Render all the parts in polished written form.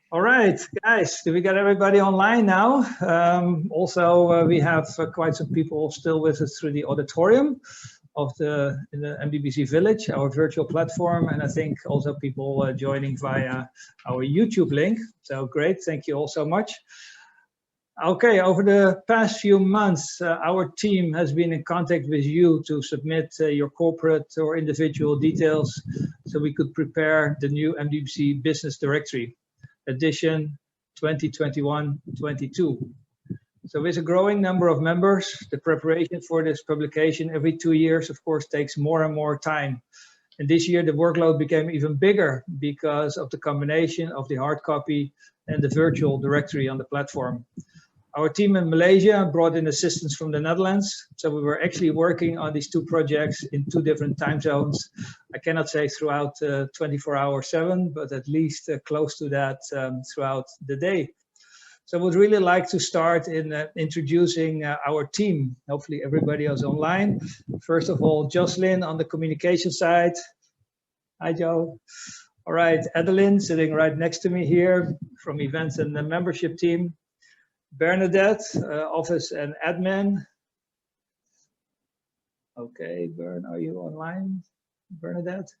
All right, guys, we got everybody online now. We have quite some people still with us through the auditorium of in the MDBC Village, our virtual platform, and I think also people joining via our YouTube link. So great, thank you all so much. Okay, over the past few months, our team has been in contact with you to submit your corporate or individual details so we could prepare the new MDBC Business Directory edition 2021-22. So with a growing number of members, the preparation for this publication every 2 years, of course, takes more and more time. And this year the workload became even bigger because of the combination of the hard copy and the virtual directory on the platform. Our team in Malaysia brought in assistance from the Netherlands. So we were actually working on these two projects in 2 different time zones. I cannot say throughout 24/7, but at least close to that throughout the day. So I would really like to start in introducing our team. Hopefully everybody is online. First of all, Jocelyn on the communication side. Hi, Joe. All right, Adeline sitting right next to me here from events and the membership team. Bernadette, office and admin. Okay, Bern, are you online? Bernadette?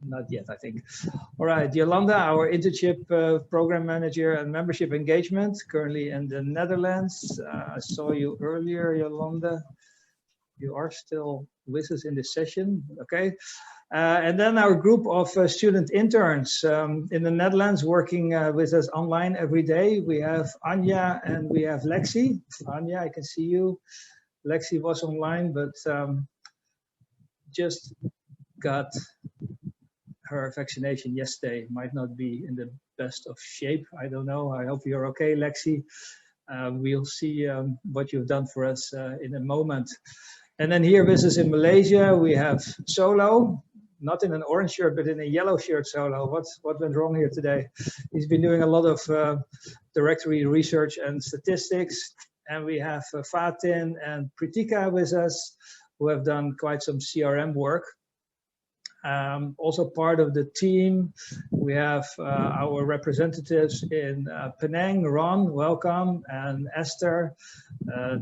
Not yet, I think. All right, Yolanda, our internship program manager and membership engagement, currently in the Netherlands. I saw you earlier, Yolanda. You are still with us in this session, okay? And then our group of student interns in the Netherlands working with us online every day. We have Anja and we have Lexi. Anja, I can see you. Lexi was online, but just got her vaccination yesterday. Might not be in the best of shape. I don't know. I hope you're okay, Lexi. We'll see what you've done for us in a moment. And then here with us in Malaysia, we have Solo. Not in an orange shirt, but in a yellow shirt, Solo. What went wrong here today? He's been doing a lot of directory research and statistics. And we have Fatin and Pritika with us, who have done quite some CRM work. Also part of the team, we have our representatives in Penang, Ron, welcome, and Esther,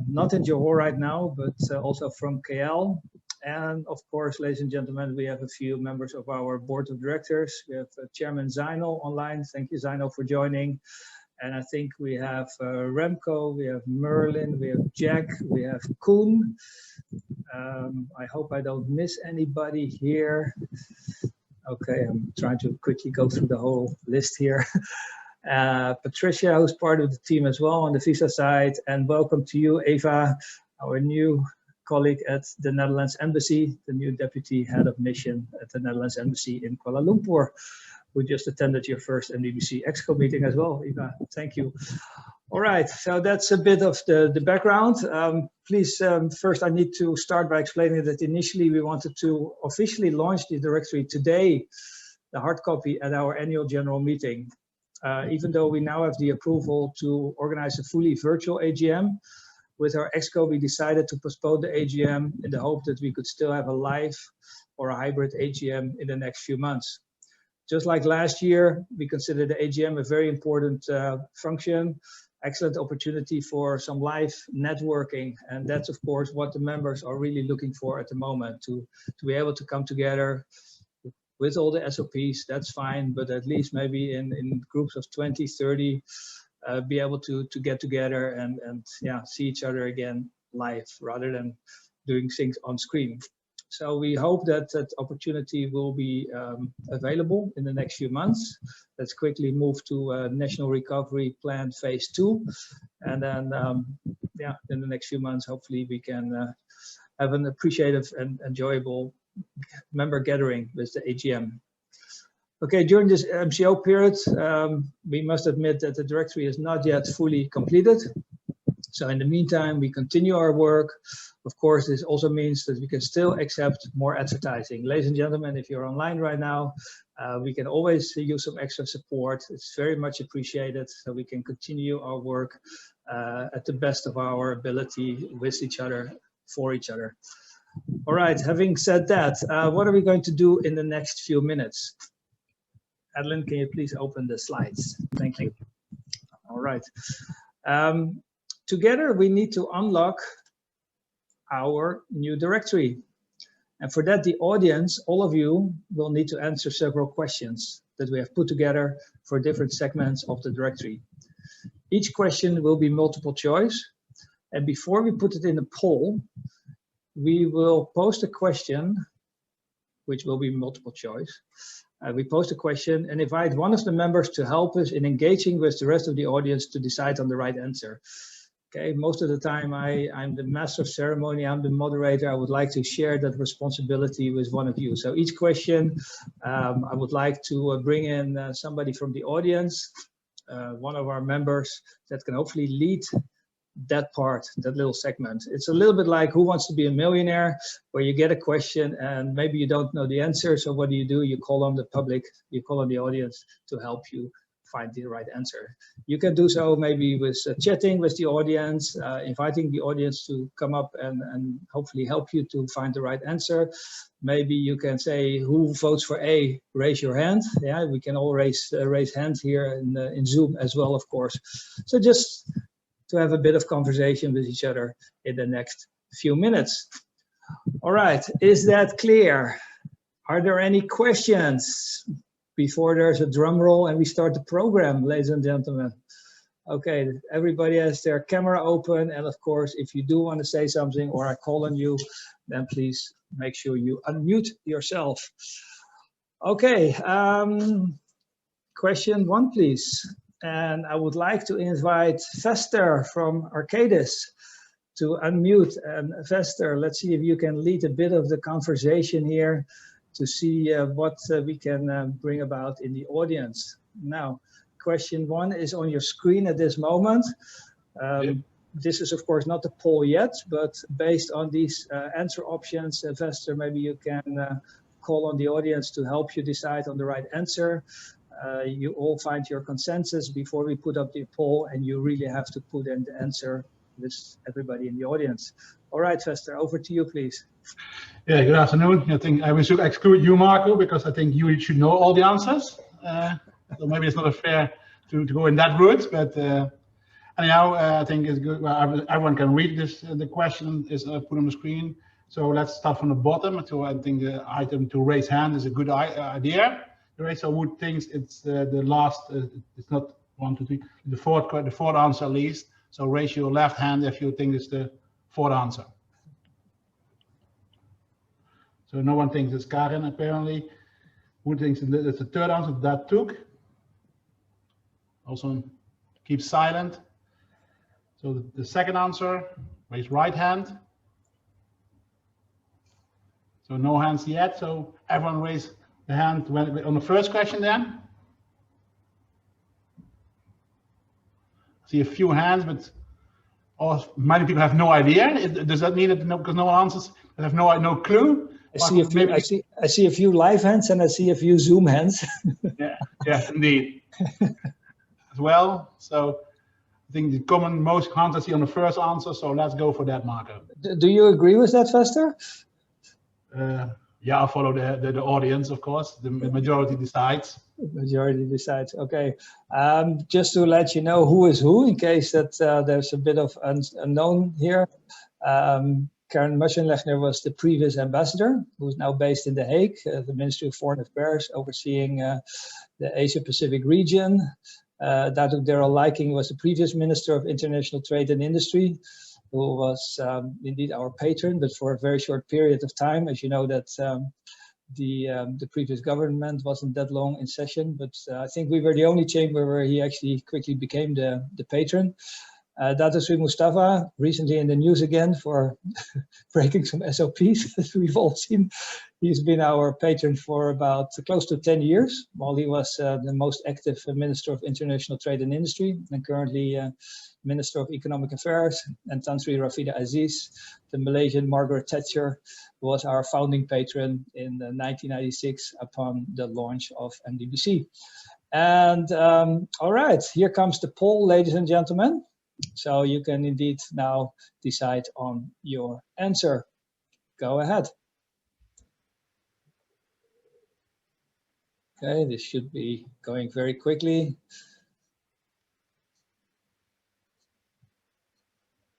not in Johor right now, but also from KL. And of course, ladies and gentlemen, we have a few members of our board of directors. We have Chairman Zainal online. Thank you, Zainal, for joining. And I think we have Remco, we have Merlin, we have Jack, we have Koen. I hope I don't miss anybody here. Okay, I'm trying to quickly go through the whole list here. Patricia, who's part of the team as well on the visa side. And welcome to you, Eva, our new colleague at the Netherlands Embassy, the new deputy head of mission at the Netherlands Embassy in Kuala Lumpur, who just attended your first MDBC Exco meeting as well, Eva. Thank you. All right, so that's a bit of the background. Please, first I need to start by explaining that initially we wanted to officially launch the directory today, the hard copy, at our annual general meeting. Even though we now have the approval to organize a fully virtual AGM, with our Exco, we decided to postpone the AGM in the hope that we could still have a live or a hybrid AGM in the next few months. Just like last year, we consider the AGM a very important function, excellent opportunity for some live networking. And that's, of course, what the members are really looking for at the moment, to be able to come together with all the SOPs, that's fine, but at least maybe in groups of 20, 30, be able to get together and yeah, see each other again live rather than doing things on screen. So we hope that that opportunity will be available in the next few months. Let's quickly move to National Recovery Plan Phase 2. And then, yeah, in the next few months, hopefully we can have an appreciative and enjoyable member gathering with the AGM. Okay, during this MCO period, we must admit that the directory is not yet fully completed. So in the meantime, we continue our work. Of course, this also means that we can still accept more advertising. Ladies and gentlemen, if you're online right now, we can always use some extra support. It's very much appreciated, so we can continue our work at the best of our ability with each other, for each other. All right, having said that, what are we going to do in the next few minutes? Adeline, can you please open the slides? Thank you. All right. Together we need to unlock our new directory. And for that, the audience, all of you, will need to answer several questions that we have put together for different segments of the directory. Each question will be multiple choice. And before we put it in a poll, we will post a question, which will be multiple choice. We post a question and invite one of the members to help us in engaging with the rest of the audience to decide on the right answer. Okay, most of the time I'm the master of ceremony, I'm the moderator. I would like to share that responsibility with one of you. So each question, I would like to bring in somebody from the audience, one of our members that can hopefully lead that part, that little segment. It's a little bit like Who Wants to Be a Millionaire, where you get a question and maybe you don't know the answer. So what do? You call on the public, you call on the audience to help you find the right answer. You can do so maybe with chatting with the audience, inviting the audience to come up and hopefully help you to find the right answer. Maybe you can say, who votes for A, raise your hand. Yeah, we can all raise hands here in Zoom as well, of course. So just to have a bit of conversation with each other in the next few minutes. All right, is that clear? Are there any questions before there's a drum roll and we start the program, ladies and gentlemen? Okay, everybody has their camera open, and of course, if you do want to say something or I call on you, then please make sure you unmute yourself. Okay, question 1, please. And I would like to invite Vester from Arcadis to unmute. And Vester, let's see if you can lead a bit of the conversation here to see what we can bring about in the audience. Now, question 1 is on your screen at this moment. This is, of course, not the poll yet, but based on these answer options, Vester, maybe you can call on the audience to help you decide on the right answer. You all find your consensus before we put up the poll, and you really have to put in the answer with everybody in the audience. All right, Vester, over to you, please. Yeah, good afternoon. I think I will exclude you, Marco, because I think you should know all the answers. So maybe it's not fair to go in that route, but anyhow, I think it's good. Well, everyone can read this. The question is put on the screen. So let's start from the bottom. So I think the item to raise hand is a good idea. Right, so who thinks it's the last? It's not 1, 2, 3. The fourth answer at least. So raise your left hand if you think it's the fourth answer. So no one thinks it's Karen apparently. Who thinks it's the third answer? That took. Also keep silent. So the second answer, raise right hand. So no hands yet. So everyone raise the hand on the first question then. I see a few hands, but many people have no idea. Does that mean that because no one answers, they have no clue? I see a few live hands and I see a few Zoom hands. Yes, indeed. As well. So I think the most hands I see on the first answer. So let's go for that, Marco. Do you agree with that, Vester? Yeah, I'll follow the audience, of course. The majority decides. The majority decides. Okay. Just to let you know who is who, in case that there's a bit of unknown here. Karen Muschenlechner was the previous ambassador, who is now based in The Hague, the Ministry of Foreign Affairs, overseeing the Asia-Pacific region. Datuk Daryl Liking was the previous Minister of International Trade and Industry, who was indeed our patron, but for a very short period of time. As you know, that the previous government wasn't that long in session, but I think we were the only chamber where he actually quickly became the patron. Datuk Sri Mustafa, recently in the news again for breaking some SOPs, as we've all seen. He's been our patron for about close to 10 years, while he was the most active Minister of International Trade and Industry, and currently Minister of Economic Affairs. And Tan Sri Rafida Aziz, the Malaysian Margaret Thatcher, was our founding patron in 1996 upon the launch of MDBC. And all right, here comes the poll, ladies and gentlemen. So you can indeed now decide on your answer. Go ahead. Okay, this should be going very quickly.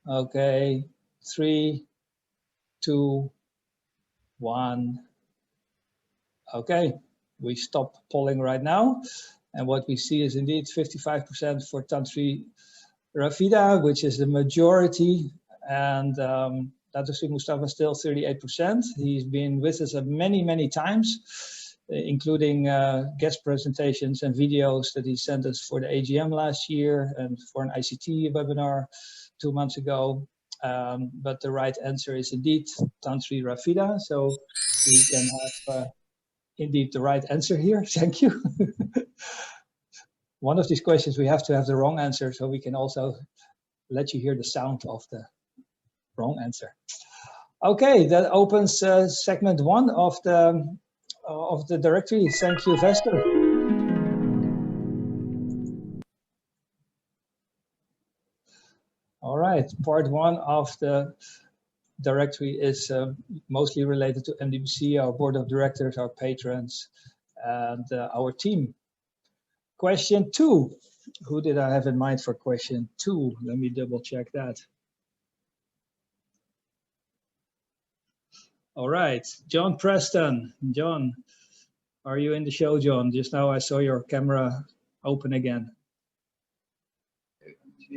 Okay, 3, 2, 1. Okay, we stop polling right now. And what we see is indeed 55% for Tantri Rafida, which is the majority. And Dr. Sri Mustafa still 38%. He's been with us many, many times, including guest presentations and videos that he sent us for the AGM last year and for an ICT webinar 2 months ago. But the right answer is indeed Tantri Rafida. So we can have indeed the right answer here. Thank you. One of these questions we have to have the wrong answer, so we can also let you hear the sound of the wrong answer. Okay, that opens segment 1 of the directory. Thank you, Vester. All right, part 1 of the directory is mostly related to MDBC, our board of directors, our patrons, and our team. Question 2. Who did I have in mind for question 2? Let me double check that. All right, John Preston. John, are you in the show, John? Just now I saw your camera open again.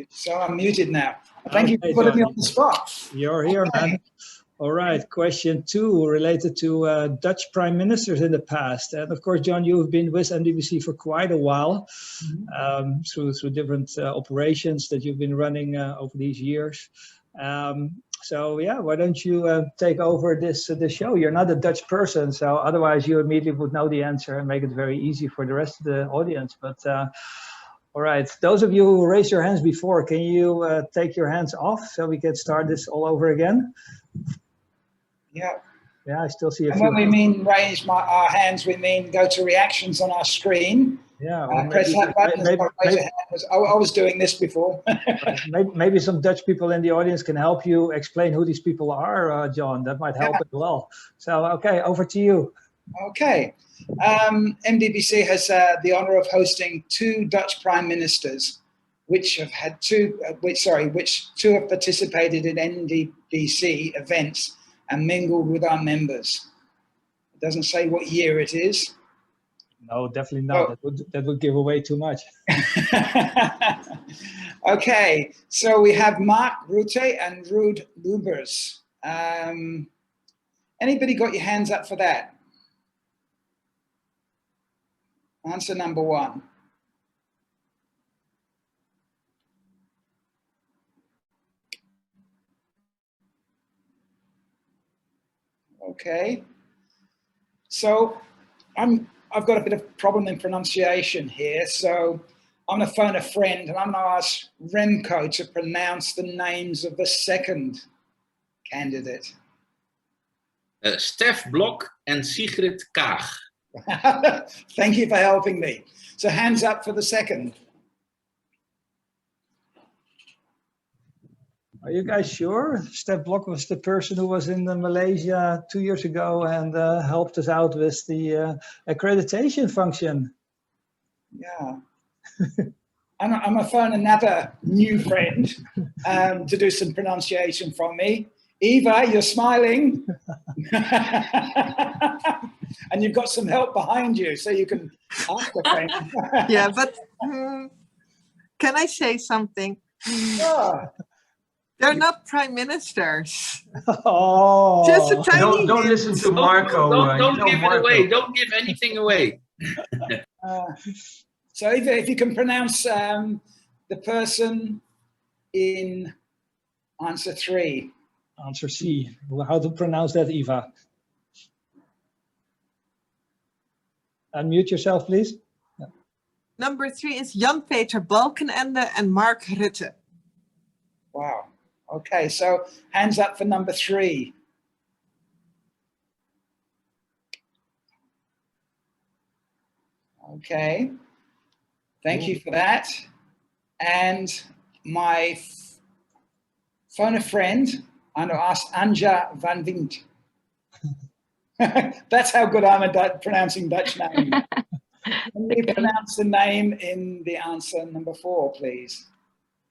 So I'm muted now. Thank you for putting me on the spot. You're here, man. All right, question 2 related to Dutch prime ministers in the past. And of course, John, you've been with MDBC for quite a while, through different operations that you've been running over these years. So yeah, why don't you take over this show? You're not a Dutch person, so otherwise you immediately would know the answer and make it very easy for the rest of the audience. But all right, those of you who raised your hands before, can you take your hands off so we can start this all over again? Yeah. Yeah, I still see a and few. When we mean raise our hands, we mean go to reactions on our screen. Yeah. Press that button. Raise your hand. I was doing this before. maybe some Dutch people in the audience can help you explain who these people are, John. That might help as well. So, okay, over to you. Okay. MDBC has the honor of hosting 2 Dutch prime ministers, which have had which 2 have participated in MDBC events and mingled with our members. It doesn't say what year it is. No, definitely not. Oh. That would give away too much. Okay, so we have Mark Rutte and Ruud Lubbers. Anybody got your hands up for that? Answer number 1. Okay, so I've got a bit of problem in pronunciation here, so I'm going to phone a friend and I'm going to ask Remco to pronounce the names of the second candidate. Stef Blok and Sigrid Kaag. Thank you for helping me. So hands up for the second. Are you guys sure? Stef Blok was the person who was in Malaysia 2 years ago and helped us out with the accreditation function. Yeah. I'm going to phone another new friend to do some pronunciation from me. Eva, you're smiling. And you've got some help behind you, so you can ask the friend. Yeah, but can I say something? Sure. They're not prime ministers. Oh, just a tiny don't listen to Marco. Don't give it away. Don't give anything away. So if you can pronounce the person in answer 3. Answer C. How to pronounce that, Eva? Unmute yourself, please. Yeah. Number 3 is Jan-Peter Balkenende and Mark Rutte. Wow. Okay, so hands up for number 3. Okay. Thank you for that. And my phone a friend, I'm going to ask Anja van Wint. That's how good I'm at pronouncing Dutch names. Can you pronounce the name in the answer number 4, please?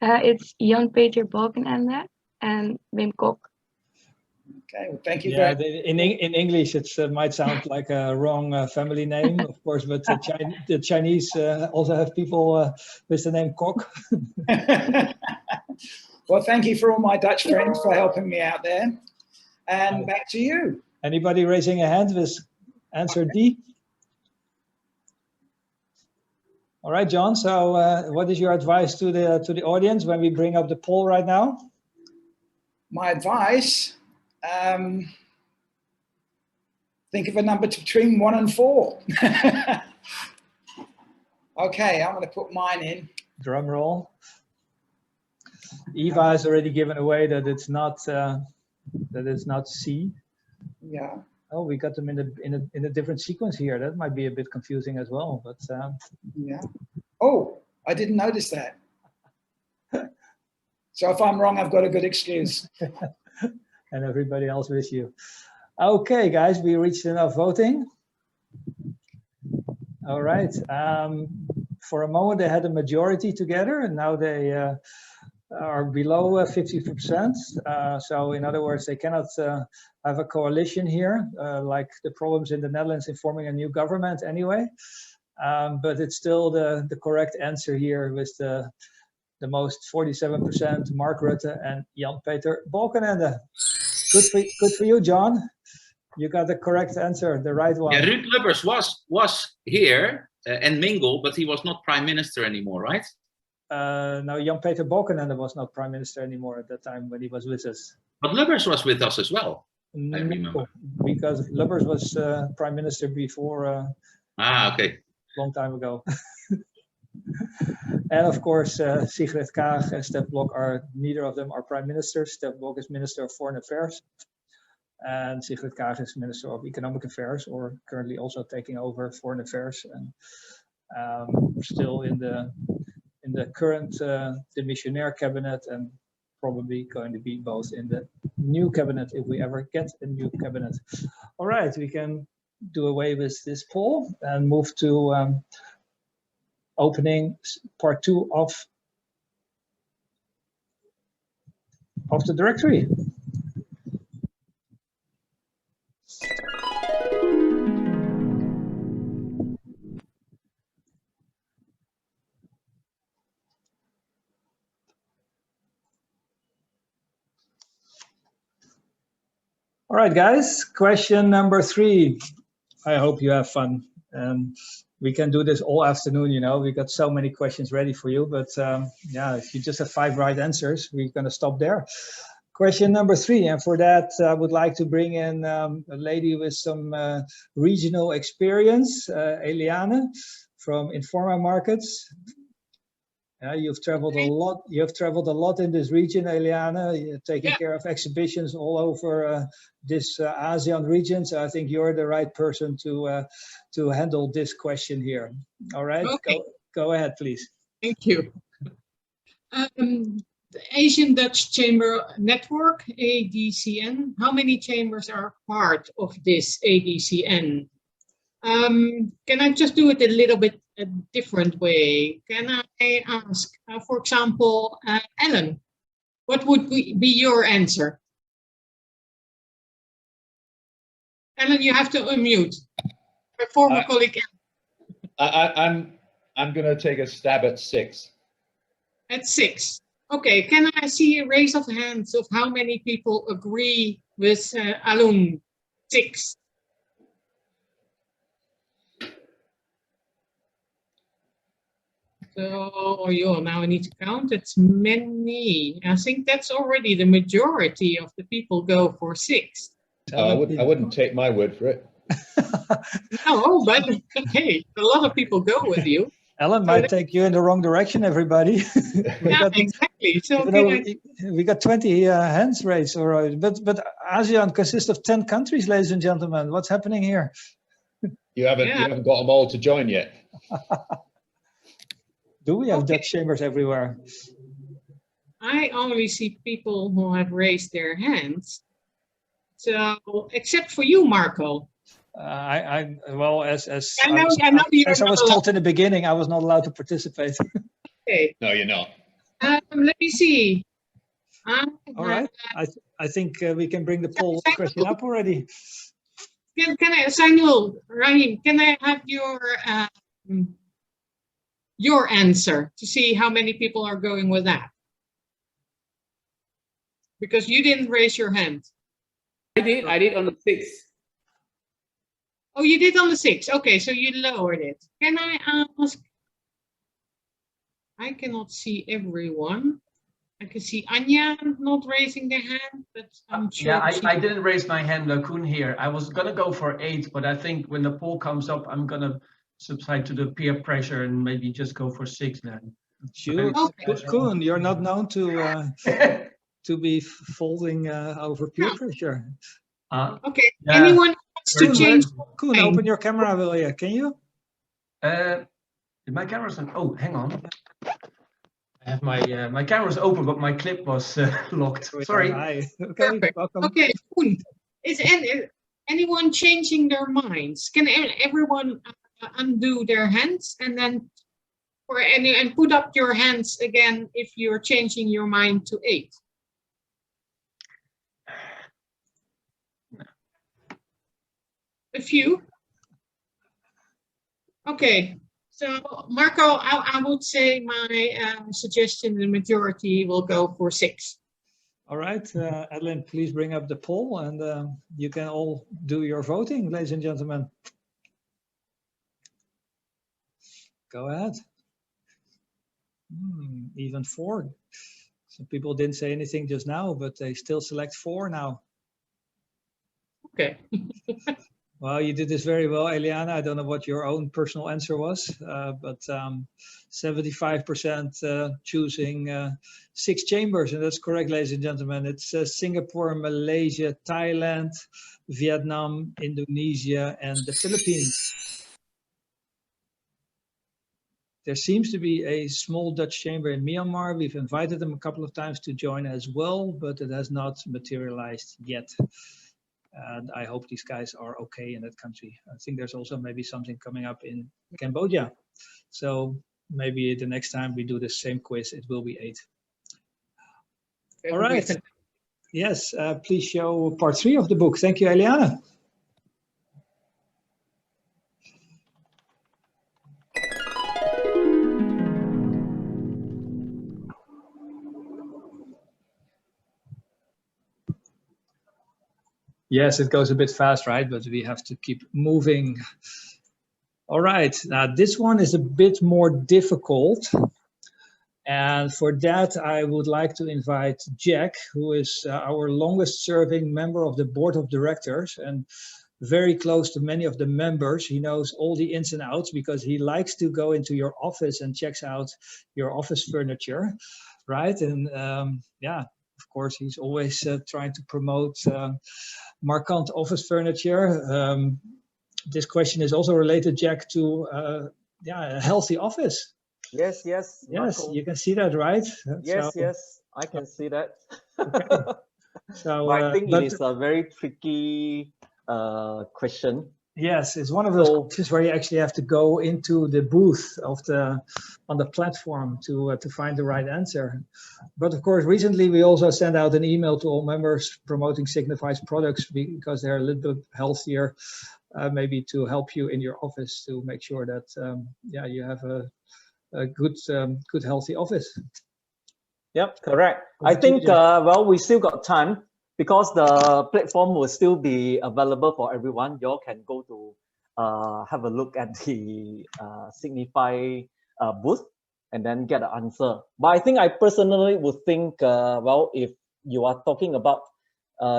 It's Jan-Peter Balkenende and Wim Kok. Okay, well, thank you Yeah, very in English it might sound like a wrong family name, of course, but the Chinese also have people with the name Kok. much. Well, thank you for all my Dutch friends for helping me out there. And back to you. Anybody raising a hand with answer D? All right, John. So, what is your advice to the audience when we bring up the poll right now? My advice, think of a number between 1 and 4. Okay, I'm going to put mine in. Drum roll. Eva has already given away that it's not C. Yeah. Oh, we got them in a different sequence here. That might be a bit confusing as well. But Yeah. Oh, I didn't notice that. So if I'm wrong, I've got a good excuse. and everybody else with you. Okay, guys, we reached enough voting. All right. For a moment, they had a majority together, and now they are below 50%. So in other words, they cannot have a coalition here, like the problems in the Netherlands in forming a new government anyway. But it's still the correct answer here with the most 47%, Mark Rutte and Jan-Peter Balkenende. Good for you, John. You got the correct answer, the right one. Yeah, Ruud Lubbers was here and mingled, but he was not prime minister anymore, right? No, Jan-Peter Balkenende was not prime minister anymore at that time when he was with us. But Lubbers was with us as well, I remember. No, because Lubbers was prime minister before. Okay. Long time ago. And of course, Sigrid Kaag and Stef Blok are, neither of them are prime ministers. Stef Blok is Minister of Foreign Affairs. And Sigrid Kaag is Minister of Economic Affairs, or currently also taking over Foreign Affairs. And we're still in the current demissionaire cabinet, and probably going to be both in the new cabinet if we ever get a new cabinet. All right, we can do away with this poll and move to opening part 2 of the directory. All right, guys, question number 3. I hope you have fun. We can do this all afternoon, you know, we got so many questions ready for you, but yeah, if you just have 5 right answers, we're going to stop there. Question number 3, and for that, I would like to bring in a lady with some regional experience, Eliane from Informa Markets. You've traveled a lot. You've traveled a lot in this region, Eliane. You're taking care of exhibitions all over this ASEAN region. So I think you're the right person to handle this question here. All right, okay. Go ahead, please. Thank you. The Asian Dutch Chamber Network, ADCN. How many chambers are part of this ADCN? Can I just do it a little bit a different way? Can I ask, for example, Ellen, what would be your answer? Ellen, you have to unmute. My former colleague. I'm going to take a stab at 6. At 6. Okay, can I see a raise of hands of how many people agree with Alun? 6. So, now I need to count. It's many. I think that's already the majority of the people go for 6. I wouldn't take my word for it. No, but hey, a lot of people go with you. Ellen might take you in the wrong direction, everybody. Exactly. So we got 20 hands raised, all right. But ASEAN consists of 10 countries, ladies and gentlemen. What's happening here? You haven't got them all to join yet. Do we have Dutch chambers everywhere? I only see people who have raised their hands. So, except for you, Marco. Well, as I know you're as I not was allowed. told in the beginning, I was not allowed to participate. Okay. No, you're not. Let me see. All right. I think we can bring the poll question up already. Can I, Samuel, Rahim, can I have your answer to see how many people are going with that? Because you didn't raise your hand. I did on the 6th. Oh, you did on the 6th. Okay, so you lowered it. Can I ask? I cannot see everyone. I can see Anya not raising their hand, but I'm sure. Yeah, I didn't raise my hand, Koen here. I was gonna go for 8, but I think when the poll comes up, I'm gonna subside to the peer pressure and maybe just go for 6 then. Sure. Okay. Koen, you're not known to be folding over peer pressure. Okay. Yeah. Anyone wants to change? Koen, open your camera, will you? Can you? My camera's on. Oh, hang on. I have my camera's open, but my clip was locked. Sorry. Hi. Okay, Perfect. welcome. Okay, Koen, is anyone changing their minds? Can everyone undo their hands and then and put up your hands again if you're changing your mind to 8? A few. Okay. So, Marco, I would say my suggestion, the majority will go for 6. All right, Adeline, please bring up the poll and you can all do your voting, ladies and gentlemen. Go ahead. Even 4. Some people didn't say anything just now, but they still select 4 now. Okay. Well, you did this very well, Eliana. I don't know what your own personal answer was, but 75% choosing 6 chambers, and that's correct, ladies and gentlemen. It's Singapore, Malaysia, Thailand, Vietnam, Indonesia, and the Philippines. There seems to be a small Dutch chamber in Myanmar. We've invited them a couple of times to join as well, but it has not materialized yet. And I hope these guys are okay in that country. I think there's also maybe something coming up in Cambodia. So maybe the next time we do the same quiz, it will be 8. All right. Yes, please show part 3 of the book. Thank you, Eliana. Yes, it goes a bit fast, right? But we have to keep moving. All right, now this one is a bit more difficult. And for that, I would like to invite Jack, who is our longest serving member of the board of directors and very close to many of the members. He knows all the ins and outs because he likes to go into your office and checks out your office furniture, right? And yeah, of course, he's always trying to promote markant office furniture. This question is also related, Jack, to yeah, a healthy office. Yes, yes. Yes, Marco. you can see that, right? Yes, so, yes, I can see that. Okay. So, but I think it is a very tricky question. Yes, it's one of those questions where you actually have to go into the booth of on the platform to find the right answer. But of course, recently we also sent out an email to all members promoting Signify's products because they're a little bit healthier, maybe to help you in your office to make sure that yeah, you have a good healthy office. Yep, correct. I think well, we still got time because the platform will still be available for everyone. You all can go to have a look at the Signify booth and then get an answer. But I think I personally would think, well, if you are talking about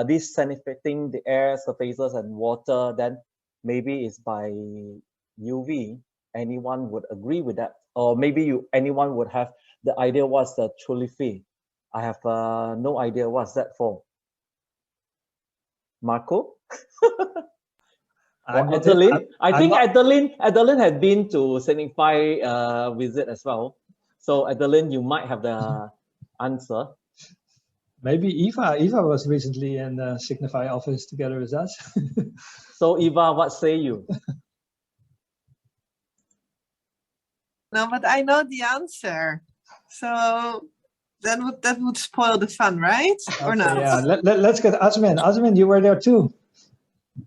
disinfecting the air surfaces and water, then maybe it's by UV. Anyone would agree with that, or maybe anyone would have the idea what's the Trulifi. I have no idea what's that for. Marco? Or Adeline? I think Adeline had been to Signify visit as well. So Adeline, you might have the answer. Maybe Eva was recently in the Signify office together with us. So Eva, what say you? No, but I know the answer. So that would spoil the fun, right? Or Okay, not? yeah, let's get Azmin. Azmin, you were there too.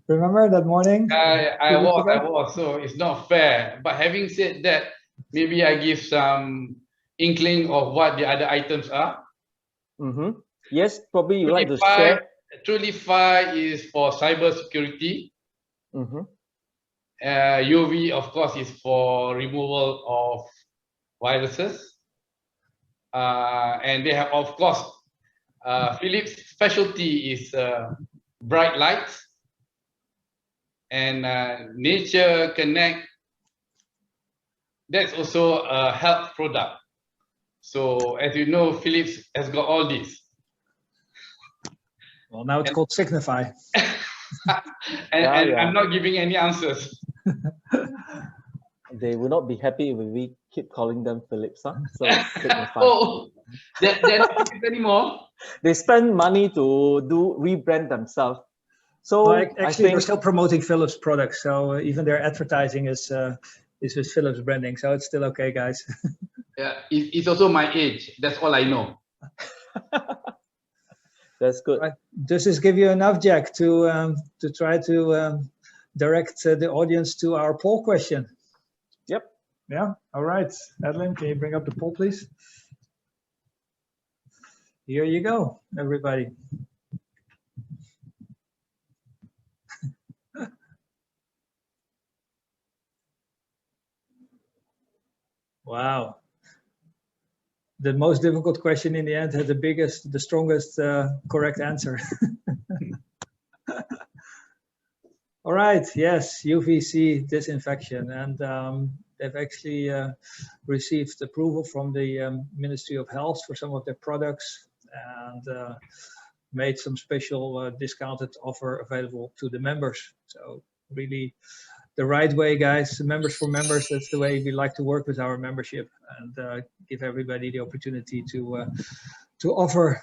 Remember that morning? I was. So it's not fair. But having said that, maybe I give some inkling of what the other items are. Mm-hmm. Yes, probably you like to share. Truelify is for cyber security. Mm-hmm. UV, of course, is for removal of viruses. And they have, of course, Philips specialty is bright lights. And Nature Connect, that's also a health product. So as you know, Philips has got all this. Well, now it's called Signify. and I'm not giving any answers. They will not be happy if we keep calling them Philips, huh? So Signify. Oh, they're not Philips anymore. They spend money to rebrand themselves. So Well, I actually, think they're still promoting Philips products, so even their advertising is with Philips branding, so it's still okay, guys. Yeah, it's also my age. That's all I know. That's good. Right. Does this give you enough, Jack, to try to direct the audience to our poll question? Yep. Yeah. All right, Adeline, can you bring up the poll, please? Here you go, everybody. Wow. The most difficult question in the end had the strongest correct answer. All right, yes, UVC disinfection. And they've actually received approval from the Ministry of Health for some of their products and made some special discounted offer available to the members. So really the right way, guys. Members for members, that's the way we like to work with our membership and give everybody the opportunity to offer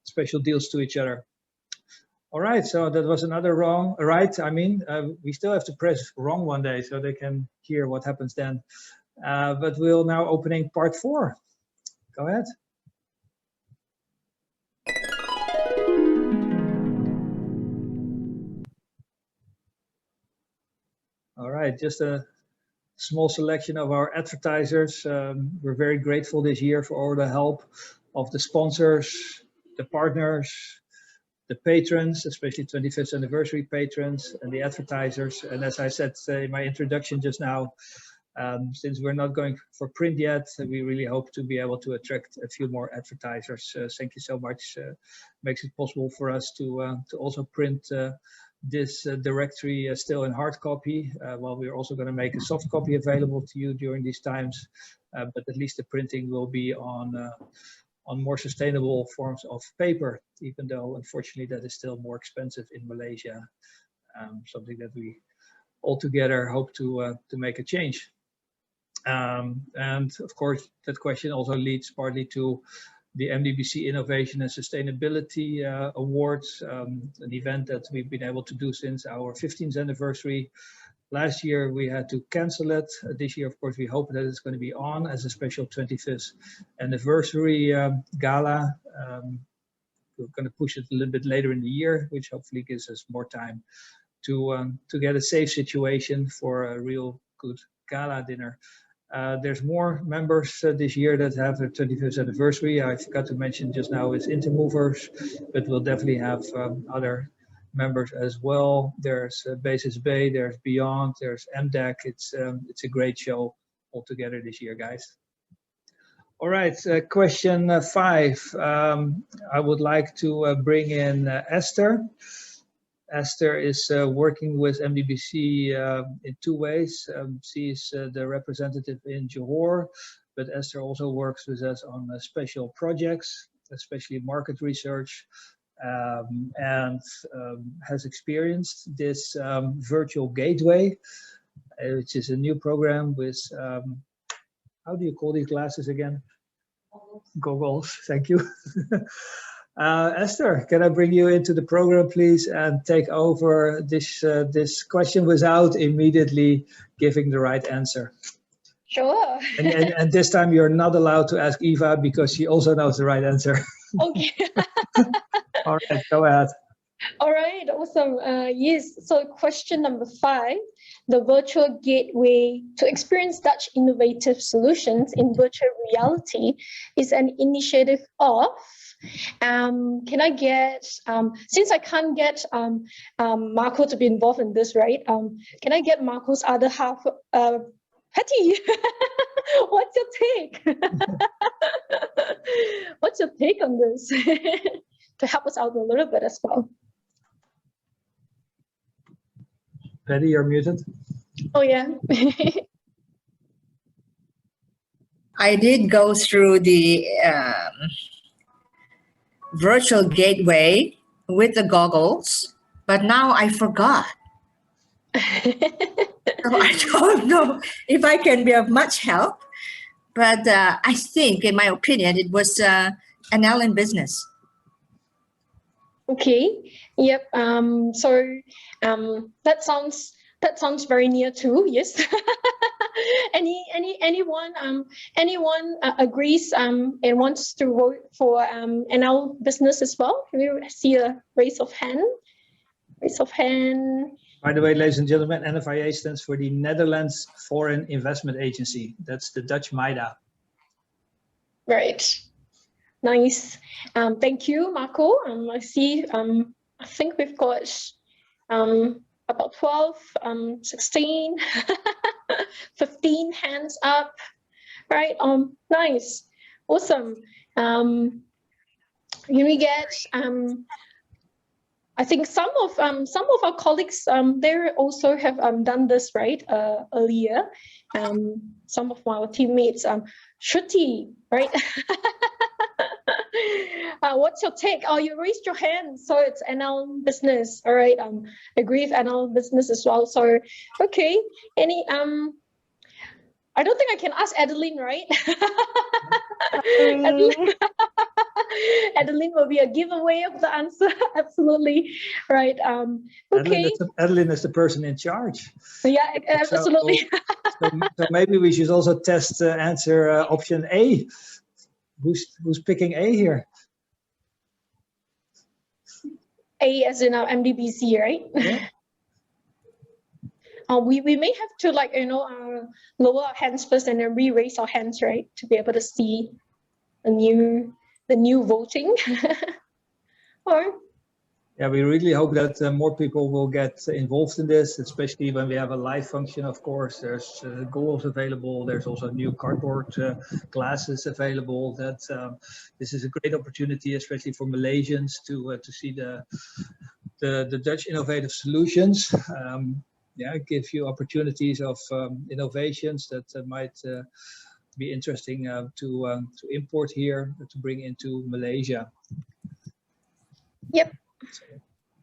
special deals to each other. All right, so that was another right. I mean, we still have to press wrong one day so they can hear what happens then. But we'll now opening part 4. Go ahead. All right, just a small selection of our advertisers. We're very grateful this year for all the help of the sponsors, the partners, the patrons, especially 25th anniversary patrons, and the advertisers. And as I said in my introduction just now, since we're not going for print yet, we really hope to be able to attract a few more advertisers. Thank you so much. Makes it possible for us to also print this directory still in hard copy, while we're also going to make a soft copy available to you during these times. But at least the printing will be on more sustainable forms of paper, even though unfortunately that is still more expensive in Malaysia. Something that we all together hope to make a change. And of course, that question also leads partly to the MDBC Innovation and Sustainability Awards, an event that we've been able to do since our 15th anniversary. Last year we had to cancel it. This year, of course, we hope that it's going to be on as a special 25th anniversary gala. We're going to push it a little bit later in the year, which hopefully gives us more time to get a safe situation for a real good gala dinner. There's more members this year that have their 25th anniversary. I forgot to mention just now is Intermovers, but we'll definitely have other members as well. There's Basis Bay, there's Beyond, there's MDAC. It's a great show altogether this year, guys. All right, question 5. I would like to bring in Esther. Esther is working with MDBC in 2 ways. She is the representative in Johor, but Esther also works with us on special projects, especially market research, and has experienced this virtual gateway, which is a new program with, how do you call these glasses again? Goggles, thank you. Esther, can I bring you into the program, please, and take over this question without immediately giving the right answer? Sure. And this time you're not allowed to ask Eva because she also knows the right answer. Okay. All right, go ahead. All right, awesome. Yes, so question number 5, the virtual gateway to experience Dutch innovative solutions in virtual reality is an initiative of, can I get, since I can't get Marco to be involved in this, right? Can I get Marco's other half, Patty? What's your take? What's your take on this? To help us out a little bit as well. Patty, you're muted. Oh, yeah. I did go through the virtual gateway with the goggles, but now I forgot. So I don't know if I can be of much help, but I think, in my opinion, it was an Allen business. Okay. Yep. So that sounds very near to, yes. Anyone agrees and wants to vote for NL business as well? Can we see a raise of hand? Raise of hand. By the way, ladies and gentlemen, NFIA stands for the Netherlands Foreign Investment Agency. That's the Dutch MIDA. Right. Nice. Thank you, Marco. I see. I think we've got about 12, 16, 15 hands up. Right. Nice. Awesome. Can we get? I think some of our colleagues they also have done this right earlier. Some of our teammates, Shruti, right? What's your take? Oh, you raised your hand, so it's NL business. All right, agree with NL business as well. So, okay, any I don't think I can ask Adeline, right? Adeline will be a giveaway of the answer. Absolutely, right. Okay. Adeline is the person in charge. Yeah, absolutely. So maybe we should also test answer option A. Who's picking A here? A as in our MDBC, right? Yeah. We may have to lower our hands first and then re-raise our hands, right, to be able to see the new voting. Or yeah, we really hope that more people will get involved in this, especially when we have a live function. Of course, there's goals available. There's also new cardboard glasses available. That this is a great opportunity, especially for Malaysians, to see the Dutch innovative solutions. Yeah, give you opportunities of innovations that might be interesting to import here, to bring into Malaysia. Yep. So,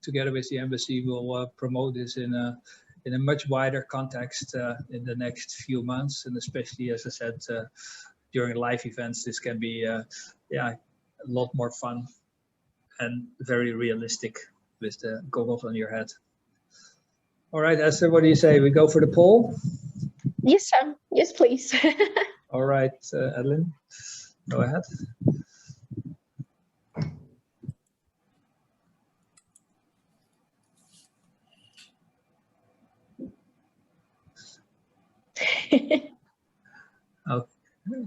together with the embassy, we'll promote this in a much wider context in the next few months, and especially, as I said, during live events, this can be yeah, a lot more fun and very realistic with the goggles on your head. All right, Esther, what do you say? We go for the poll? Yes, Sam. Yes, please. All right, Adeline, go ahead.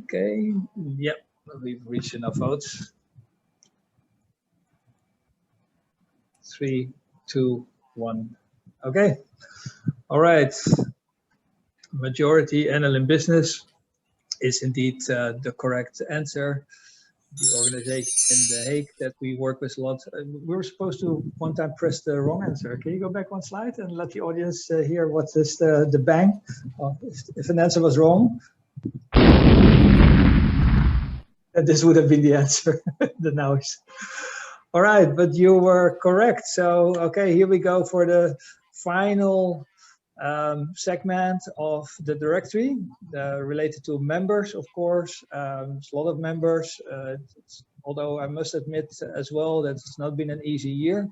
Okay, yep, we've reached enough votes. 3, 2, 1. Okay, all right. Majority NL in business is indeed the correct answer. The organization in The Hague that we work with a lot. We were supposed to one time press the wrong answer. Can you go back one slide and let the audience hear what is the bang? If an answer was wrong, this would have been the answer, the noise. All right, but you were correct. So, okay, here we go for the final segment of the directory related to members, of course. There's a lot of members. It's although I must admit as well that it's not been an easy year.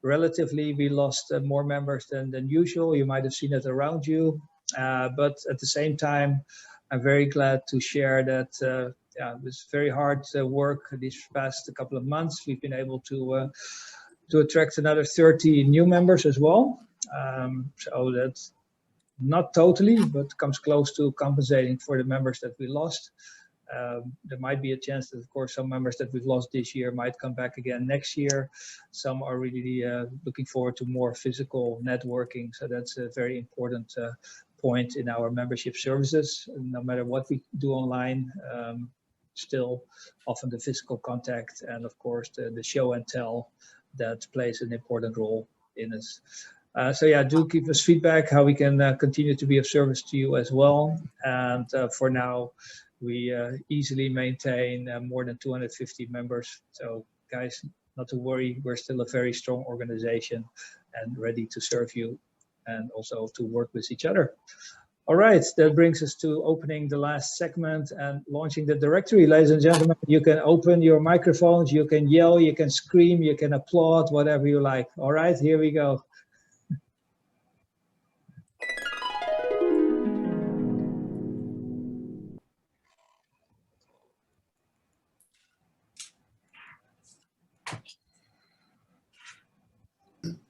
Relatively, we lost more members than usual. You might have seen it around you. But at the same time, I'm very glad to share that it was very hard work these past couple of months. We've been able to attract another 30 new members as well. So that's not totally, but comes close to compensating for the members that we lost. There might be a chance that, of course, some members that we've lost this year might come back again next year. Some are really looking forward to more physical networking. So that's a very important point in our membership services. No matter what we do online, still often the physical contact and, of course, the show and tell that plays an important role in us. So yeah, do give us feedback how we can continue to be of service to you as well. And for now, we easily maintain more than 250 members. So guys, not to worry, we're still a very strong organization and ready to serve you and also to work with each other. All right, that brings us to opening the last segment and launching the directory. Ladies and gentlemen, you can open your microphones, you can yell, you can scream, you can applaud, whatever you like. All right, here we go.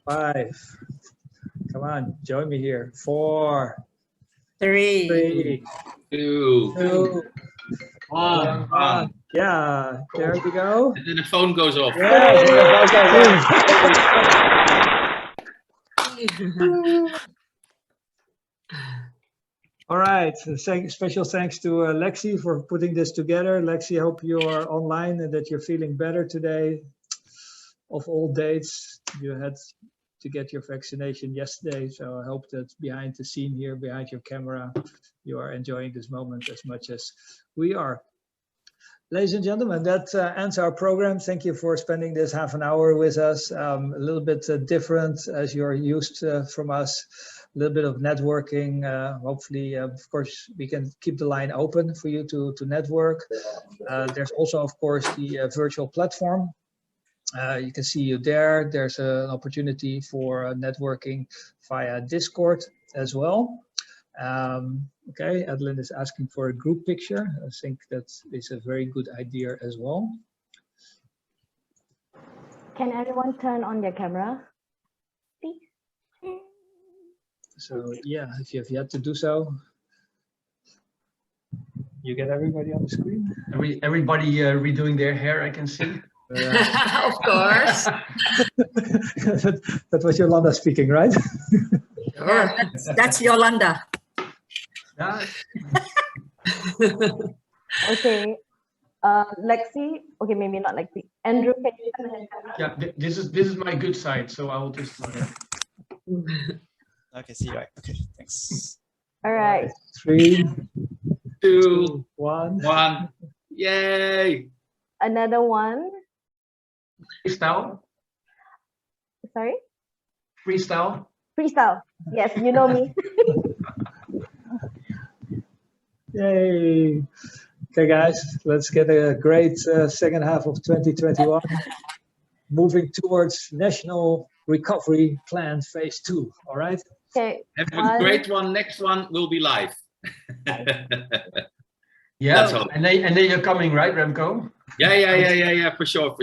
Five. Come on, join me here. 4, 3, 2, 1. Yeah, there we go. And then the phone goes off. Yeah, all right, special thanks to Lexi for putting this together. Lexi, hope you are online and that you're feeling better today. Of all dates, you had to get your vaccination yesterday, so I hope that behind the scene here, behind your camera, you are enjoying this moment as much as we are. Ladies and gentlemen, that ends our program. Thank you for spending this half an hour with us. A little bit different as you're used from us. A little bit of networking. Hopefully, of course, we can keep the line open for you to network. There's also, of course, the virtual platform. You can see you there. There's an opportunity for networking via Discord as well. Okay, Adeline is asking for a group picture. I think that is a very good idea as well. Can everyone turn on their camera, please? So yeah, if you have yet to do so, you get everybody on the screen. Everybody redoing their hair, I can see. Of course. that was Yolanda speaking, right? Sure. That's Yolanda. Okay, Lexi. Okay, maybe not Lexi. Andrew, can you come and Yeah, this is my good side, so I will just. Okay, see you. Right. Okay, thanks. All right. 3, 2, 1. Yay! Another one. Freestyle. Sorry. Freestyle. Freestyle. Yes, you know me. Yay. Okay, guys, let's get a great second half of 2021. Moving towards National Recovery Plan Phase 2. All right. Okay. Have a great one. Next one will be live. Yeah, and then you're coming, right, Remco? Yeah, for sure.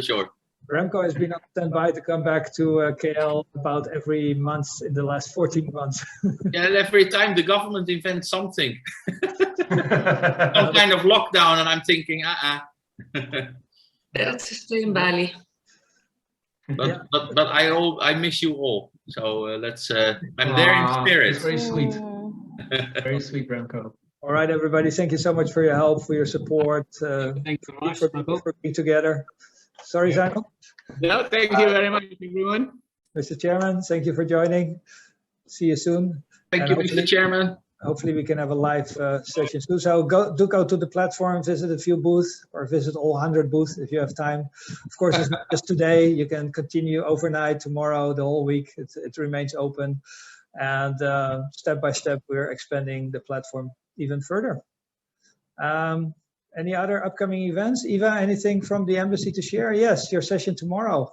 Remco has been on standby to come back to KL about every month in the last 14 months. Yeah, every time the government invents something. Some kind of lockdown, and I'm thinking, That's still in Bali. But I miss you all. So let's. I'm there in spirit. Very sweet. Very sweet, Remco. All right, everybody. Thank you so much for your help, for your support. Thanks so much for being together. Sorry, Simon. No, thank you very much, everyone. Mr. Chairman, thank you for joining. See you soon. Thank you, Mr. Chairman. Hopefully we can have a live session soon. So do go to the platform, visit a few booths or visit all 100 booths if you have time. Of course, it's not just today. You can continue overnight, tomorrow, the whole week. It remains open. And step by step, we're expanding the platform even further. Any other upcoming events? Eva, anything from the embassy to share? Yes, your session tomorrow.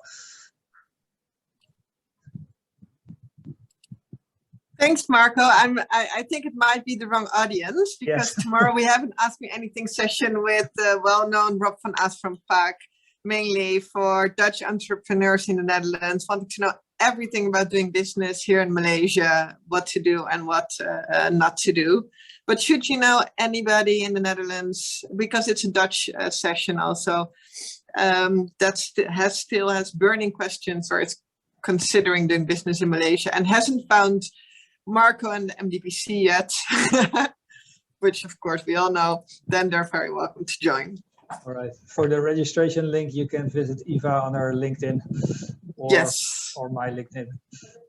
Thanks, Marco. I think it might be the wrong audience because Yes. tomorrow we have an Ask Me Anything session with the well-known Rob van As from PAC, mainly for Dutch entrepreneurs in the Netherlands, wanting to know everything about doing business here in Malaysia, what to do and what not to do. But should you know anybody in the Netherlands, because it's a Dutch session also, that still has burning questions or is considering doing business in Malaysia and hasn't found Marco and the MDBC yet, which of course we all know, then they're very welcome to join. All right. For the registration link, you can visit Eva on her LinkedIn or my LinkedIn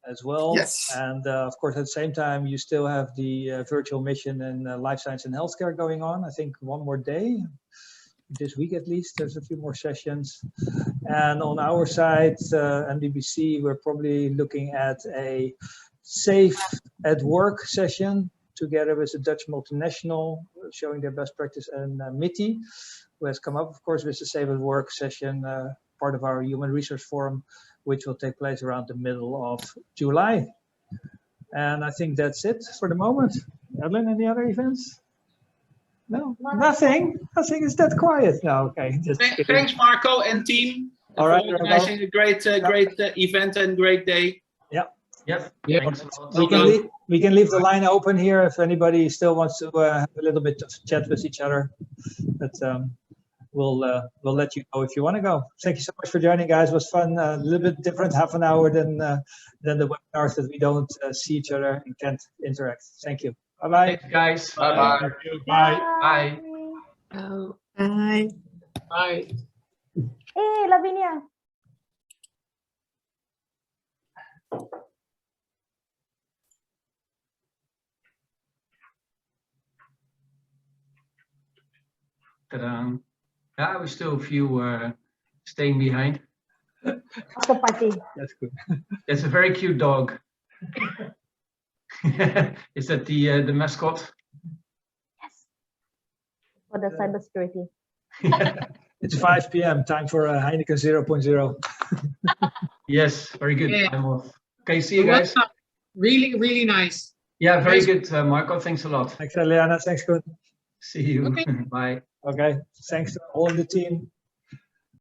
as well. Yes. And of course, at the same time, you still have the virtual mission in life science and healthcare going on. I think one more day, this week at least, there's a few more sessions. And on our side, MDBC, we're probably looking at a safe at work session together with a Dutch multinational showing their best practice, and MITI, who has come up, of course, with the Safe at Work session, part of our Human Resource Forum, which will take place around the middle of July. And I think that's it for the moment. Evelyn, any other events? No, nothing. Nothing is that quiet now. Okay. Thanks, Marco and team, All for right, organizing a great, great event and great day. Yeah. Yep. Yeah. We can leave the line open here if anybody still wants to have a little bit of chat with each other. But we'll let you know if you want to go. Thank you so much for joining, guys. It was fun. A little bit different, half an hour than the webinars that we don't see each other and can't interact. Thank you. Bye bye. Thanks, guys. Bye bye. Bye. Bye. Oh, bye. Bye. Hey, Lavinia. Ta-da. Yeah, we still a few staying behind. After party. That's good. It's a very cute dog. Is that the mascot? For the cybersecurity. It's 5 p.m. Time for Heineken 0.0. Yes, very good. Yeah. I'm off. Okay, see you guys. Really, really nice. Yeah, very good, Marco. Thanks a lot. Thanks, Eliana. Thanks, good. See you. Okay. Bye. Okay. Thanks to all the team.